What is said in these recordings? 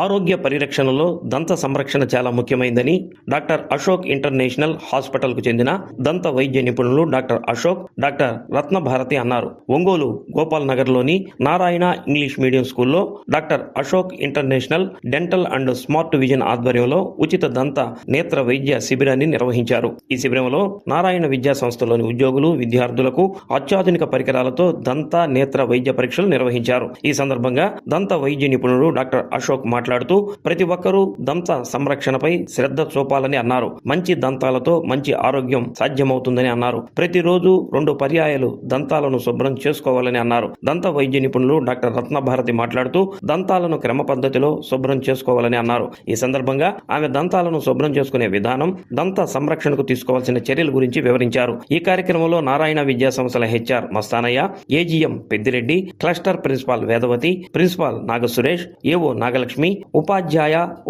ఆరోగ్య పరిరక్షణలో దంత సంరక్షణ చాలా ముఖ్యమైందని డాక్టర్ అశోక్ ఇంటర్నేషనల్ హాస్పిటల్కు చెందిన దంత వైద్య నిపుణులు డాక్టర్ అశోక్, డాక్టర్ రత్నభారతి అన్నారు. ఒంగోలు గోపాల్ నగర్లోని నారాయణ ఇంగ్లీష్ మీడియం స్కూల్లో doctor Ashok international dental and smart vision ఆధ్వర్యంలో ఉచిత దంత నేత్ర వైద్య శిబిరాన్ని నిర్వహించారు. ఈ శిబిరంలో నారాయణ విద్యా సంస్థలోని ఉద్యోగులు, విద్యార్థులకు అత్యాధునిక పరికరాలతో దంత నేత్ర వైద్య పరీక్షలు నిర్వహించారు. ఈ సందర్భంగా దంత వైద్య నిపుణుడు డాక్టర్ అశోక్ మాట్లాడుతూ ప్రతి ఒక్కరూ దంత సంరక్షణపై శ్రద్ధ చూపాలని అన్నారు. మంచి దంతాలతో మంచి ఆరోగ్యం సాధ్యమవుతుందని అన్నారు. ప్రతిరోజు 2 పర్యాయాలు దంతాలను శుభ్రం చేసుకోవాలని అన్నారు. దంత వైద్య నిపుణులు డాక్టర్ రత్నభారతి మాట్లాడుతూ దంతాలను క్రమ పద్ధతిలో శుభ్రం చేసుకోవాలని అన్నారు. ఈ సందర్భంగా ఆమె దంతాలను శుభ్రం చేసుకునే విధానం, దంత సంరక్షణకు తీసుకోవాల్సిన చర్యల గురించి వివరించారు. ఈ కార్యక్రమంలో నారాయణ విద్యా సంస్థల HR Mastanaiah, AGM Peddireddy, cluster principal Vedavathi, principal Nagasuresh, AO Nagalakshmi,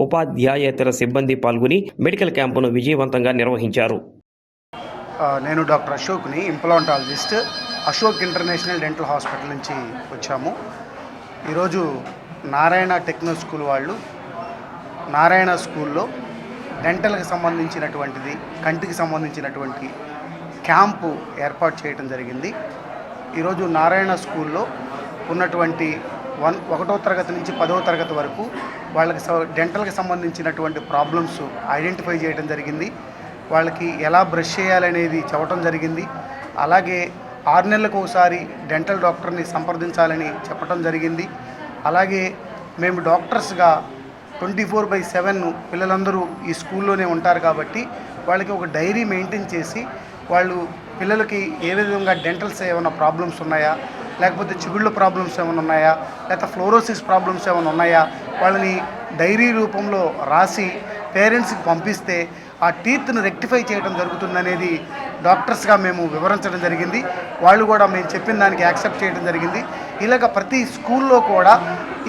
ఉపాధ్యాయేతర సిబ్బంది పాల్గొని మెడికల్ క్యాంపును విజయవంతంగా నిర్వహించారు. నేను డాక్టర్ అశోక్ని, implantologist, Ashok international dental hospital నుంచి వచ్చాము. ఈరోజు నారాయణ టెక్నో స్కూల్ వాళ్ళు నారాయణ స్కూల్లో డెంటల్కి సంబంధించినటువంటిది, కంటికి సంబంధించినటువంటి క్యాంపు ఏర్పాటు చేయడం జరిగింది. ఈరోజు నారాయణ స్కూల్లో ఉన్నటువంటి 1వ తరగతి నుంచి 10వ తరగతి వరకు వాళ్ళకి డెంటల్కి సంబంధించినటువంటి ప్రాబ్లమ్స్ ఐడెంటిఫై చేయడం జరిగింది. వాళ్ళకి ఎలా బ్రష్ చేయాలనేది చెప్పడం జరిగింది. అలాగే 6 నెలలకు ఒకసారి డెంటల్ డాక్టర్ని సంప్రదించాలని చెప్పడం జరిగింది. అలాగే మేము డాక్టర్స్గా 24/7 పిల్లలందరూ ఈ స్కూల్లోనే ఉంటారు కాబట్టి వాళ్ళకి ఒక డైరీ మెయింటైన్ చేసి వాళ్ళు పిల్లలకి ఏ విధంగా డెంటల్స్ ఏమైనా ప్రాబ్లమ్స్ ఉన్నాయా, లేకపోతే చిగుళ్ళ ప్రాబ్లమ్స్ ఏమైనా ఉన్నాయా, లేకపోతే ఫ్లోరోసిస్ ప్రాబ్లమ్స్ ఏమైనా ఉన్నాయా, వాళ్ళని డైరీ రూపంలో రాసి పేరెంట్స్కి పంపిస్తే ఆ టీత్ను రెక్టిఫై చేయడం జరుగుతుందనేది డాక్టర్స్గా మేము వివరించడం జరిగింది. వాళ్ళు కూడా మేము చెప్పిన దానికి యాక్సెప్ట్ చేయడం జరిగింది. ఇలాగ ప్రతి స్కూల్లో కూడా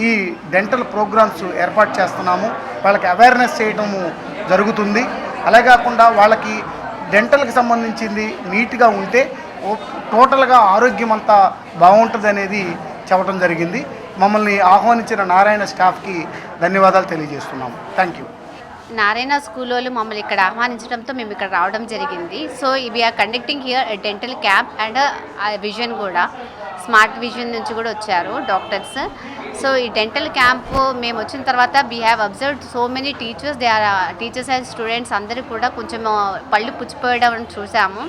ఈ డెంటల్ ప్రోగ్రామ్స్ ఏర్పాటు చేస్తున్నాము. వాళ్ళకి అవేర్నెస్ చేయడము జరుగుతుంది. అలా కాకుండా వాళ్ళకి డెంటల్కి సంబంధించింది నీట్గా ఉంటే టోటల్గా ఆరోగ్యం అంతా బాగుంటుంది అనేది చెప్పడం జరిగింది. మమ్మల్ని ఆహ్వానించిన నారాయణ స్టాఫ్కి ధన్యవాదాలు తెలియజేస్తున్నాము. Thank you. నారాయణ స్కూల్ వాళ్ళు మమ్మల్ని ఇక్కడ ఆహ్వానించడంతో మేము ఇక్కడ రావడం జరిగింది. So we're conducting here dental camp and vision కూడా, స్మార్ట్ విజన్ నుంచి కూడా వచ్చారు డాక్టర్స్. సో ఈ డెంటల్ క్యాంప్ మేము వచ్చిన తర్వాత we have observed so many teachers, they are teachers and students అందరూ కూడా కొంచెం పళ్ళు పుచ్చిపోయడం చూసాము.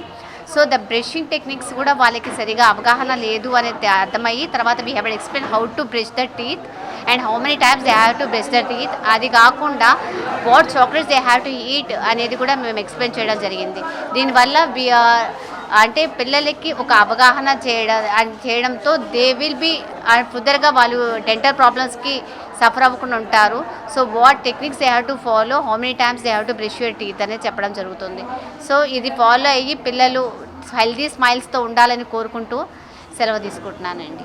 సో ద బ్రషింగ్ టెక్నిక్స్ కూడా వాళ్ళకి సరిగా అవగాహన లేదు అనేది అర్థమయ్యి తర్వాత we have explain how to brush the teeth and how many times they have to brush the teeth. అది కాకుండా what chocolates they have to eat అనేది కూడా మేము ఎక్స్ప్లెయిన్ చేయడం జరిగింది. దీనివల్ల అంటే పిల్లలకి ఒక అవగాహన చేయడంతో దే విల్ బి ఫర్దర్గా వాళ్ళు డెంటల్ ప్రాబ్లమ్స్కి సఫర్ అవ్వకుండా ఉంటారు. So what techniques they have to follow, how many times they have to brush your teeth అనేది చెప్పడం జరుగుతుంది. సో ఇది ఫాలో అయ్యి పిల్లలు హెల్దీ స్మైల్స్తో ఉండాలని కోరుకుంటూ సెలవు తీసుకుంటున్నానండి.